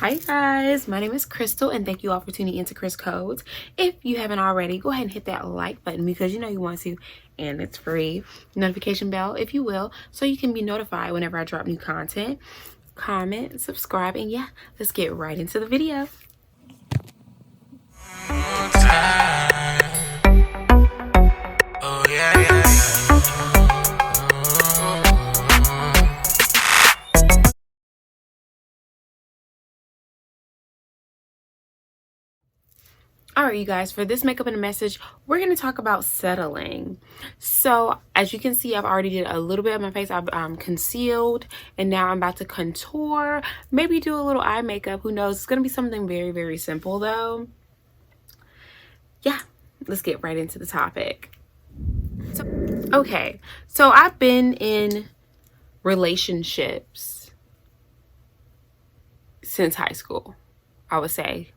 Hi guys, my name is Crystal and thank you all for tuning into Chris Codes. If you haven't already, go ahead and hit that like button because you know you want to, and it's free. Notification bell, if you will, so you can be notified whenever I drop new content. Comment, subscribe, and yeah, let's get right into the video. Alright, you guys, for this makeup and a message, we're going to talk about settling. So, as you can see, I've already did a little bit of my face. I've concealed, and now I'm about to contour, maybe do a little eye makeup. Who knows? It's going to be something very, very simple, though. Yeah, let's get right into the topic. So I've been in relationships since high school, I would say.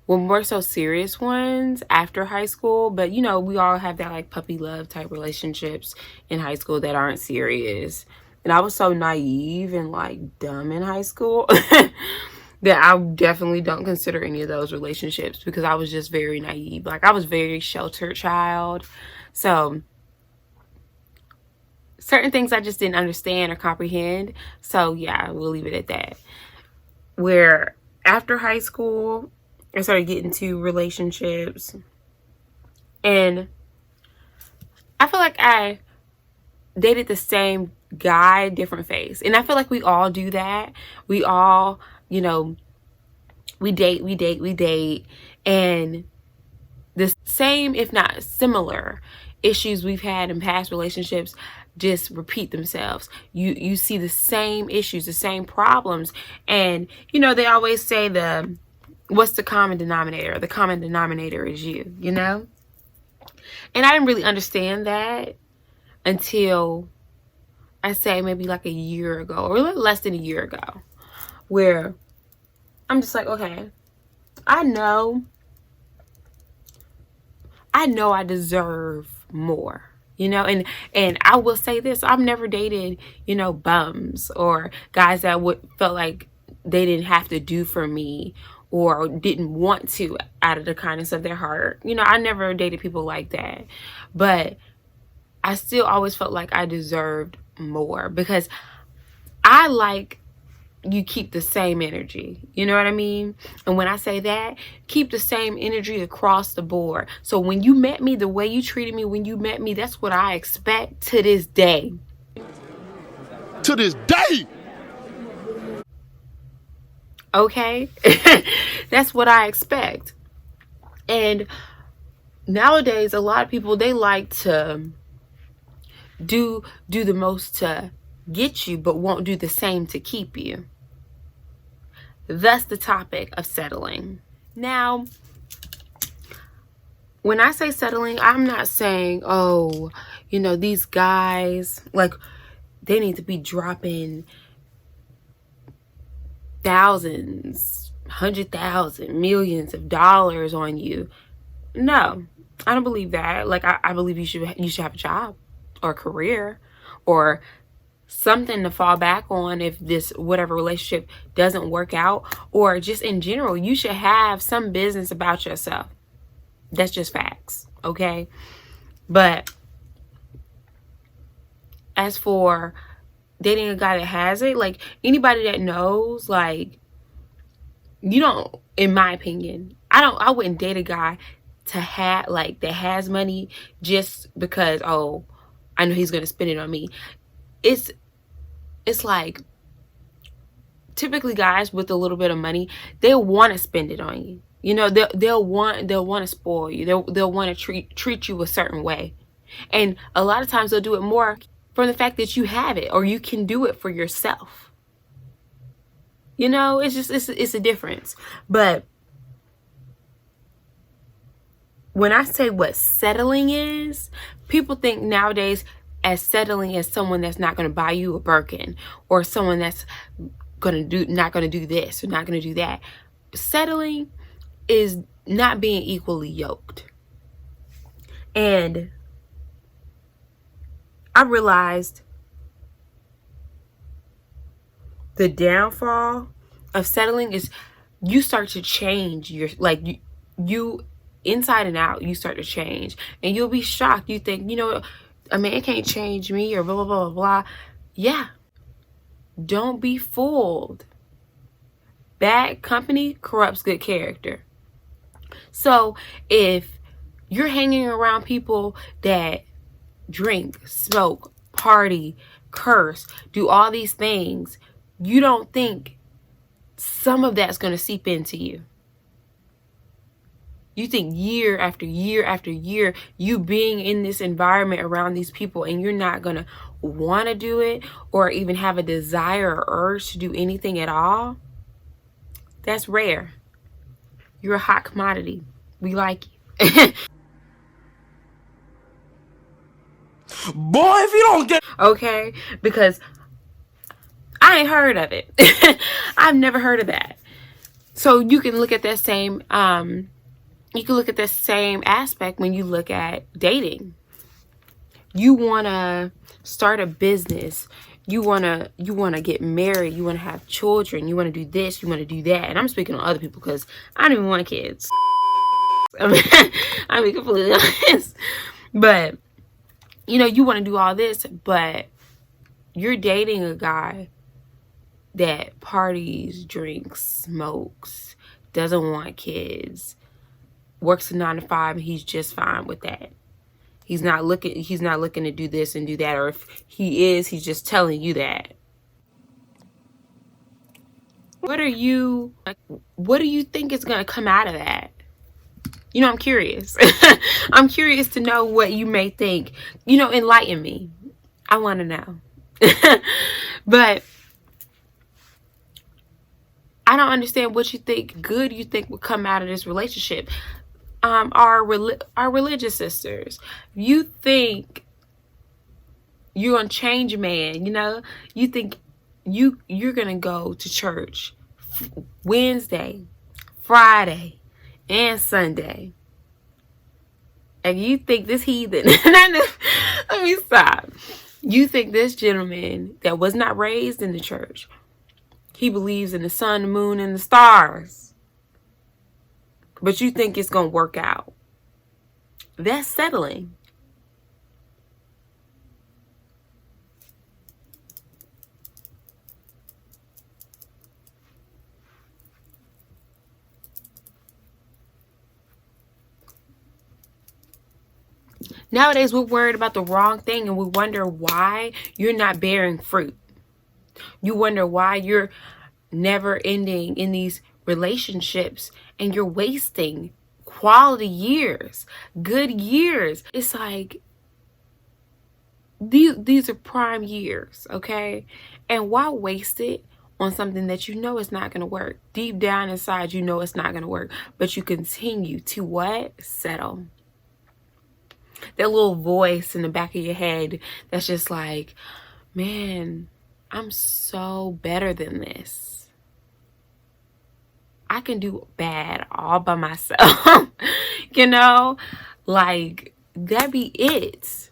Well, more so serious ones after high school, but you know, we all have that like puppy love type relationships in high school that aren't serious. And I was so naive and like dumb in high school that I definitely don't consider any of those relationships because I was just very naive. Like I was very sheltered child. So certain things I just didn't understand or comprehend. So yeah, we'll leave it at that. Where after high school, I started getting into relationships, and I feel like I dated the same guy, different face. And I feel like we all do that. We all, you know, we date, and the same, if not similar, issues we've had in past relationships just repeat themselves. You see the same issues, the same problems, and you know they always say what's the common denominator? The common denominator is you know? And I didn't really understand that until I say maybe like a year ago or less than a year ago, where I'm just like, okay, I know I deserve more, you know? And I will say this, I've never dated, you know, bums or guys that felt like they didn't have to do for me or didn't want to out of the kindness of their heart. You know, I never dated people like that. But I still always felt like I deserved more because I like you keep the same energy. You know what I mean? And when I say that, keep the same energy across the board. So when you met me, the way you treated me when you met me, that's what I expect to this day. To this day! Okay? That's what I expect. And nowadays, a lot of people, they like to do the most to get you, but won't do the same to keep you. Thus the topic of settling. Now, when I say settling, I'm not saying, oh, you know, these guys, like, they need to be dropping thousands, 100,000, millions of dollars on you. No, I don't believe that. Like, I believe you should have a job or a career or something to fall back on if this whatever relationship doesn't work out, or just in general, you should have some business about yourself. That's just facts, okay? But as for dating a guy that has it, like anybody that knows, like, you don't, in my opinion, I wouldn't date a guy to have like that has money just because, oh, I know he's gonna spend it on me. It's like typically guys with a little bit of money, they want to spend it on you. You know, they'll want to spoil you. They'll want to treat you a certain way. And a lot of times they'll do it more from the fact that you have it or you can do it for yourself. You know, it's just it's a difference. But when I say what settling is, people think nowadays as settling as someone that's not going to buy you a Birkin, or someone that's not going to do this or not going to do that. Settling is not being equally yoked. And I realized the downfall of settling is you start to change. You inside and out, you start to change, and you'll be shocked. You think, a man can't change me, or blah blah blah blah blah. Yeah, don't be fooled. Bad company corrupts good character. So if you're hanging around people that drink, smoke, party, curse, do all these things, you don't think some of that's going to seep into you. You think year after year after year, you being in this environment around these people, and you're not going to want to do it or even have a desire or urge to do anything at all? That's rare. You're a hot commodity. We like you. Boy, if you don't get... Okay? Because I ain't heard of it. I've never heard of that. So you can look at that same aspect when you look at dating. You want to start a business. You want to get married. You want to have children. You want to do this. You want to do that. And I'm speaking on other people because I don't even want kids. I mean, completely honest. But, you want to do all this, but you're dating a guy that parties, drinks, smokes, doesn't want kids, works a 9 to 5, and he's just fine with that. He's not looking to do this and do that, or if he is, he's just telling you that. What do you think is going to come out of that? I'm curious. I'm curious to know what you may think. Enlighten me. I want to know. But I don't understand what you think would come out of this relationship. Our religious sisters, you think you're gonna change a man, you think you're gonna go to church Wednesday, Friday, and Sunday, and you think this heathen let me stop. You think this gentleman that was not raised in the church, he believes in the sun, the moon, and the stars, but you think it's gonna work out. That's settling. Nowadays, we're worried about the wrong thing, and we wonder why you're not bearing fruit. You wonder why you're never ending in these relationships, and you're wasting quality years, good years. It's like these are prime years, okay? And why waste it on something that you know is not going to work? Deep down inside, you know it's not going to work, but you continue to what? Settle. That little voice in the back of your head that's just like, man, I'm so better than this. I can do bad all by myself. Like, that be it.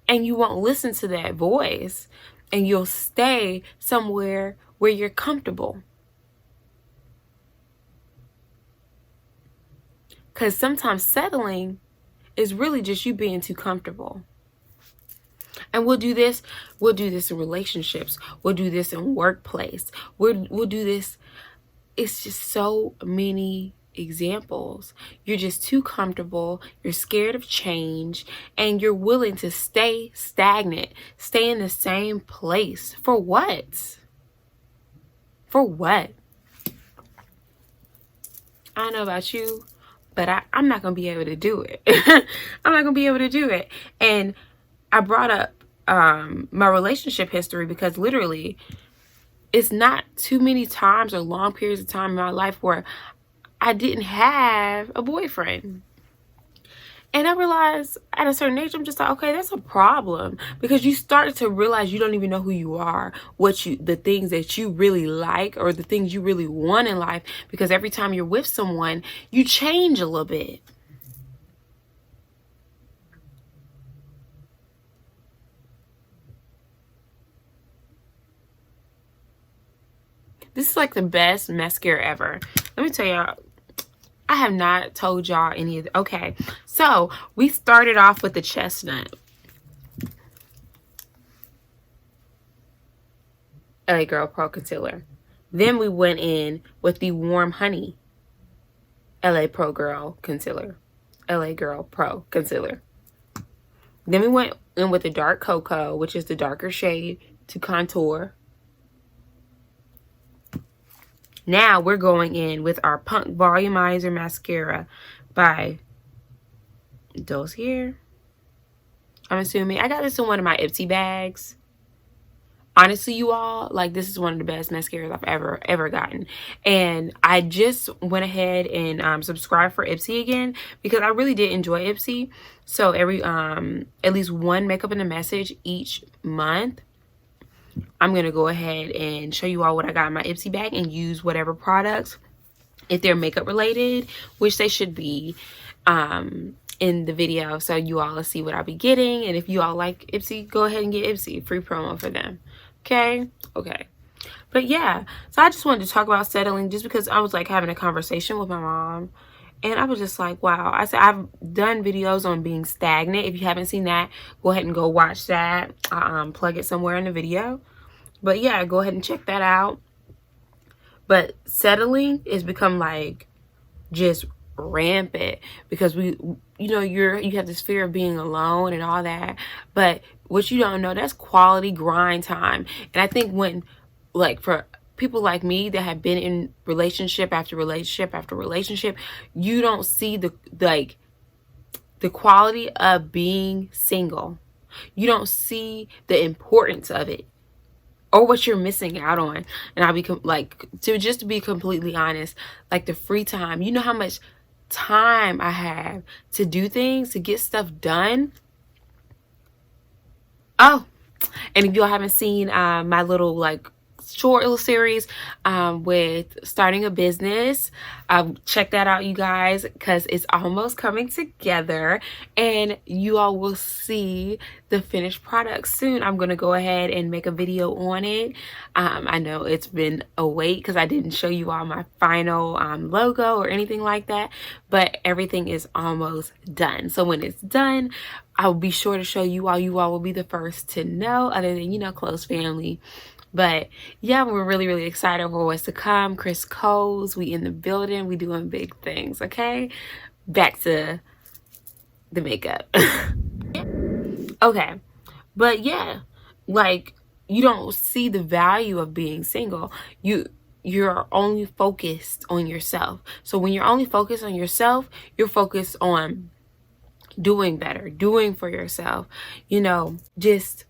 And you won't listen to that voice, and you'll stay somewhere where you're comfortable. Because sometimes settling is really just you being too comfortable. And we'll do this in relationships. We'll do this in workplace. We'll do this. It's just so many examples. You're just too comfortable. You're scared of change, and you're willing to stay stagnant, stay in the same place. For what? For what? I don't know about you, but I'm not going to be able to do it. I'm not going to be able to do it. And I brought up my relationship history because literally it's not too many times or long periods of time in my life where I didn't have a boyfriend. And I realized at a certain age, I'm just like, okay, that's a problem, because you start to realize you don't even know who you are, the things that you really like, or the things you really want in life, because every time you're with someone, you change a little bit. This is like the best mascara ever. Let me tell y'all, I have not told y'all any of okay, so we started off with the Chestnut LA Girl Pro Concealer. Then we went in with the Warm Honey LA Girl Pro Concealer. Then we went in with the Dark Cocoa, which is the darker shade to contour. Now we're going in with our Punk Volumizer Mascara by Dossier. I'm assuming. I got this in one of my Ipsy bags. Honestly, you all, like, this is one of the best mascaras I've ever gotten. And I just went ahead and subscribed for Ipsy again because I really did enjoy Ipsy. So every at least one makeup and a message each month, I'm going to go ahead and show you all what I got in my Ipsy bag and use whatever products, if they're makeup related, which they should be, in the video, so you all will see what I'll be getting. And if you all like Ipsy, go ahead and get Ipsy. Free promo for them. Okay. But yeah, so I just wanted to talk about settling, just because I was like having a conversation with my mom, and I was just like, wow. I said I've done videos on being stagnant. If you haven't seen that, go ahead and go watch that. Plug it somewhere in the video. But yeah, go ahead and check that out. But settling has become like just rampant because you have this fear of being alone and all that. But what you don't know, that's quality grind time. And I think when, like, for people like me that have been in relationship after relationship after relationship, you don't see the quality of being single. You don't see the importance of it, or what you're missing out on. And I'll be to be completely honest, like the free time, you know how much time I have to do things, to get stuff done. Oh, and if y'all haven't seen my little short little series with starting a business, check that out, you guys, because it's almost coming together and you all will see the finished product soon. I'm gonna go ahead and make a video on it. I know it's been a wait because I didn't show you all my final logo or anything like that, but everything is almost done. So when it's done, I'll be sure to show you all. You all will be the first to know, other than, close family. But yeah, we're really, really excited for what's to come. Chris Coles, we in the building. We doing big things, okay? Back to the makeup. Okay. But yeah, you don't see the value of being single. You're only focused on yourself. So when you're only focused on yourself, you're focused on doing better, doing for yourself, just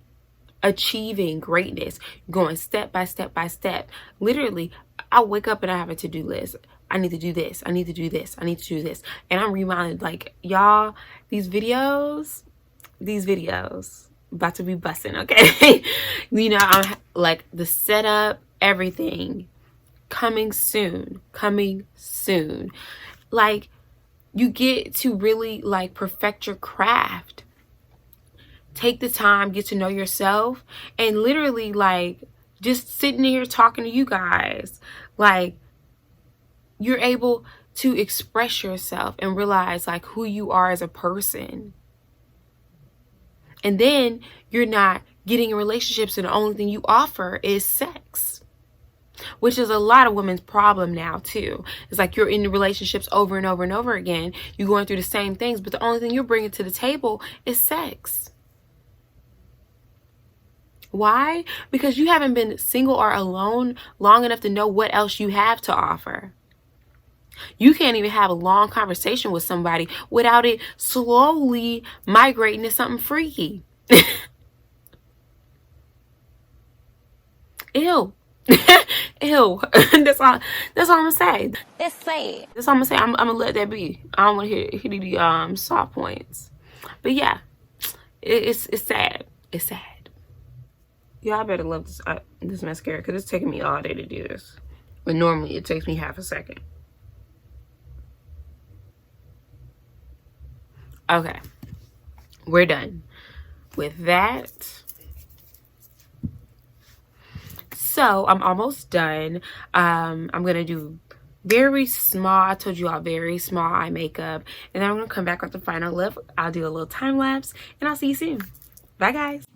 achieving greatness, going step by step by step. Literally, I wake up and I have a to-do list. I need to do this. I need to do this. I need to do this. And I'm reminded, y'all, these videos about to be busting, okay? I'm the setup, everything coming soon. You get to really perfect your craft. Take the time, get to know yourself, and literally just sitting here talking to you guys, you're able to express yourself and realize who you are as a person. And then you're not getting in relationships and the only thing you offer is sex, which is a lot of women's problem now too. It's you're in relationships over and over and over again. You're going through the same things, but the only thing you're bringing to the table is sex. Why? Because you haven't been single or alone long enough to know what else you have to offer. You can't even have a long conversation with somebody without it slowly migrating to something freaky. Ew. Ew. That's all I'm gonna say. It's sad. That's all I'm gonna say. I'm gonna let that be. I don't want to hear the soft points. But yeah, it's sad. It's sad. Yeah, I better love this mascara because it's taking me all day to do this. But normally it takes me half a second. Okay, we're done with that. So I'm almost done. I'm gonna do very small, I told you all, very small eye makeup, and then I'm gonna come back with the final look. I'll do a little time lapse, and I'll see you soon. Bye guys.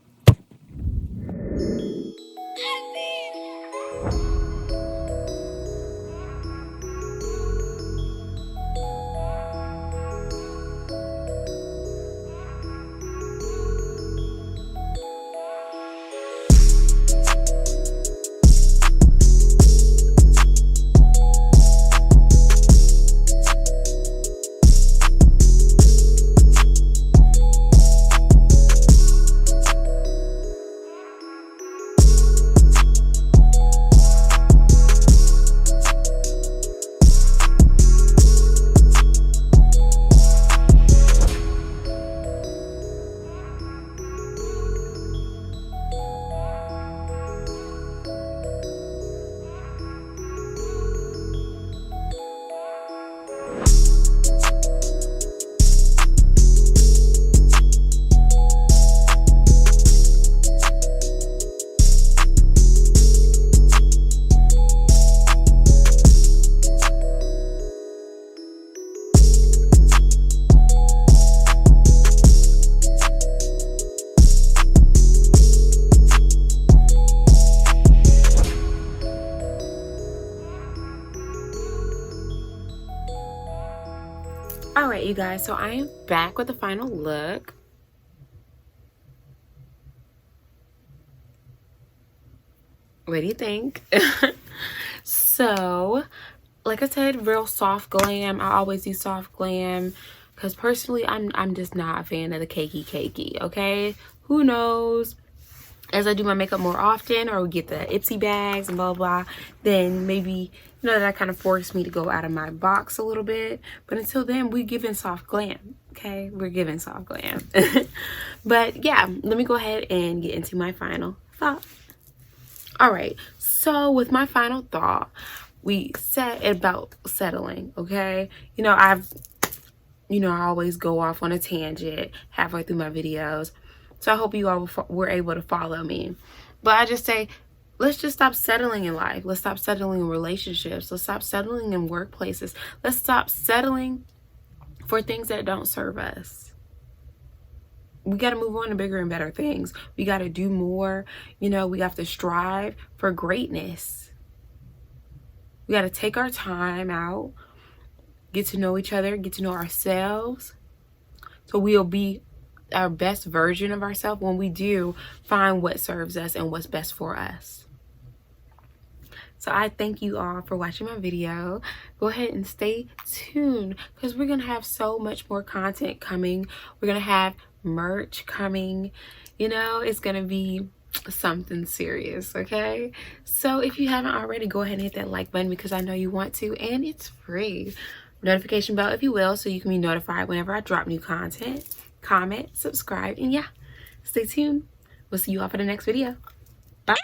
All right, you guys, so I am back with the final look. What do you think? So, like I said, real soft glam. I always do soft glam because personally, I'm just not a fan of the cakey, okay? Who knows? As I do my makeup more often, or we get the Ipsy bags and blah, blah, then maybe, you know, that kind of forced me to go out of my box a little bit. But until then, we're giving soft glam, okay? We're giving soft glam. But yeah, let me go ahead and get into my final thought. All right, so with my final thought, we said about settling, okay? You know, I always go off on a tangent halfway through my videos. So I hope you all were able to follow me. But I just say, let's just stop settling in life. Let's stop settling in relationships. Let's stop settling in workplaces. Let's stop settling for things that don't serve us. We got to move on to bigger and better things. We got to do more. You know, we have to strive for greatness. We got to take our time out, get to know each other, get to know ourselves, so we'll be our best version of ourselves when we do find what serves us and what's best for us. So I thank you all for watching my video. Go ahead and stay tuned because we're gonna have so much more content coming. We're gonna have merch coming. You know, it's gonna be something serious, okay? So if you haven't already, go ahead and hit that like button because I know you want to, and it's free. Notification bell if you will, so you can be notified whenever I drop new content. Comment, subscribe, and yeah, stay tuned. We'll see you all for the next video. Bye.